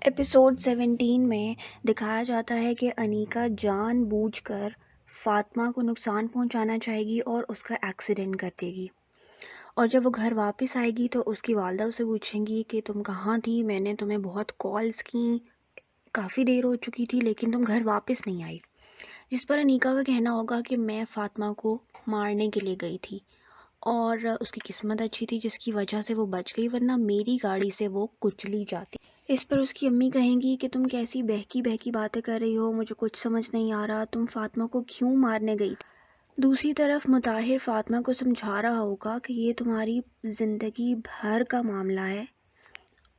Episode 17 میں دکھایا جاتا ہے کہ انیکا جان بوجھ کر فاطمہ کو نقصان پہنچانا چاہے گی اور اس کا ایکسیڈنٹ کر دے گی، اور جب وہ گھر واپس آئے گی تو اس کی والدہ اسے پوچھیں گی کہ تم کہاں تھی، میں نے تمہیں بہت کالز کی، کافی دیر ہو چکی تھی لیکن تم گھر واپس نہیں آئی، جس پر انیکا کا کہنا ہوگا کہ میں فاطمہ کو مارنے کے لیے گئی تھی اور اس کی قسمت اچھی تھی جس کی وجہ سے وہ بچ گئی، ورنہ میری گاڑی سے وہ کچلی جاتی۔ اس پر اس کی امی کہیں گی کہ تم کیسی بہکی بہکی باتیں کر رہی ہو، مجھے کچھ سمجھ نہیں آ رہا، تم فاطمہ کو کیوں مارنے گئی؟ دوسری طرف مطاہر فاطمہ کو سمجھا رہا ہوگا کہ یہ تمہاری زندگی بھر کا معاملہ ہے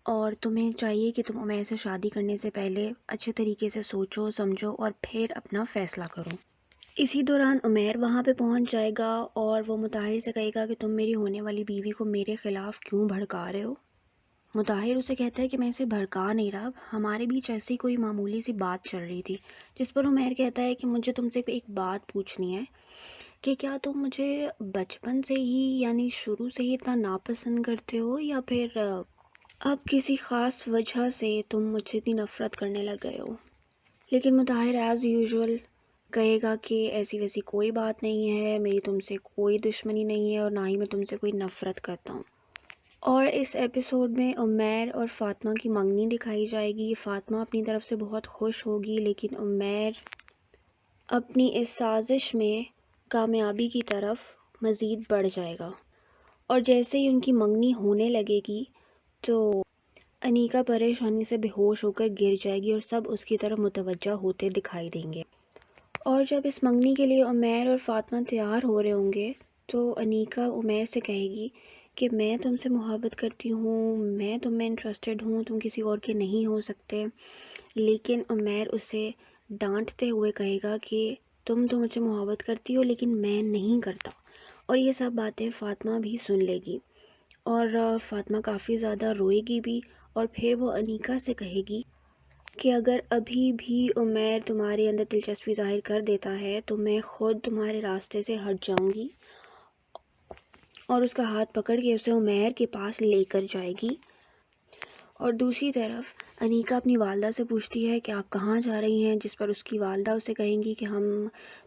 اور تمہیں چاہیے کہ تم عمیر سے شادی کرنے سے پہلے اچھے طریقے سے سوچو سمجھو اور پھر اپنا فیصلہ کرو۔ اسی دوران عمیر وہاں پہ پہنچ جائے گا اور وہ مطاہر سے کہے گا کہ تم میری ہونے والی بیوی کو میرے خلاف کیوں بھڑکا رہے ہو؟ مطاہر اسے کہتا ہے کہ میں اسے بھڑکا نہیں رہا، ہمارے بیچ ایسی کوئی معمولی سی بات چل رہی تھی، جس پر عمیر کہتا ہے کہ مجھے تم سے ایک بات پوچھنی ہے کہ کیا تم مجھے بچپن سے ہی یعنی شروع سے ہی اتنا ناپسند کرتے ہو یا پھر اب کسی خاص وجہ سے تم مجھ سے اتنی نفرت کرنے لگ گئے ہو؟ لیکن مطاہر ایز یوزول کہے گا کہ ایسی ویسی کوئی بات نہیں ہے، میری تم سے کوئی دشمنی نہیں ہے اور نہ ہی میں تم سے کوئی نفرت کرتا ہوں۔ اور اس ایپیسوڈ میں عمیر اور فاطمہ کی منگنی دکھائی جائے گی۔ فاطمہ اپنی طرف سے بہت خوش ہوگی لیکن عمیر اپنی اس سازش میں کامیابی کی طرف مزید بڑھ جائے گا، اور جیسے ہی ان کی منگنی ہونے لگے گی تو انیکا پریشانی سے بے ہوش ہو کر گر جائے گی اور سب اس کی طرف متوجہ ہوتے دکھائی دیں گے۔ اور جب اس منگنی کے لیے عمیر اور فاطمہ تیار ہو رہے ہوں گے تو انیکا عمیر سے کہے گی کہ میں تم سے محبت کرتی ہوں، میں تم میں انٹرسٹڈ ہوں، تم کسی اور کے نہیں ہو سکتے، لیکن عمیر اسے ڈانٹتے ہوئے کہے گا کہ تم تو مجھ سے محبت کرتی ہو لیکن میں نہیں کرتا، اور یہ سب باتیں فاطمہ بھی سن لے گی اور فاطمہ کافی زیادہ روئے گی بھی، اور پھر وہ انیکا سے کہے گی کہ اگر ابھی بھی عمیر تمہارے اندر دلچسپی ظاہر کر دیتا ہے تو میں خود تمہارے راستے سے ہٹ جاؤں گی، اور اس کا ہاتھ پکڑ کے اسے عمیر کے پاس لے کر جائے گی۔ اور دوسری طرف انیکا اپنی والدہ سے پوچھتی ہے کہ آپ کہاں جا رہی ہیں، جس پر اس کی والدہ اسے کہیں گی کہ ہم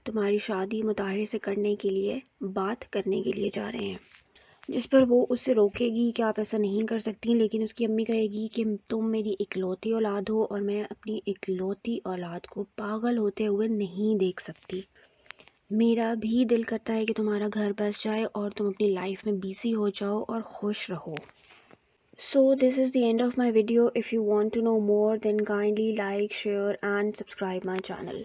تمہاری شادی مطاہر سے کرنے کے لیے بات کرنے کے لیے جا رہے ہیں، جس پر وہ اسے روکے گی کہ آپ ایسا نہیں کر سکتی، لیکن اس کی امی کہے گی کہ تم میری اکلوتی اولاد ہو اور میں اپنی اکلوتی اولاد کو پاگل ہوتے ہوئے نہیں دیکھ سکتی، میرا بھی دل کرتا ہے کہ تمہارا گھر بس جائے اور تم اپنی لائف میں بیزی ہو جاؤ اور خوش رہو۔ So this is the end of my video. If you want to know more then kindly like, share and subscribe my channel.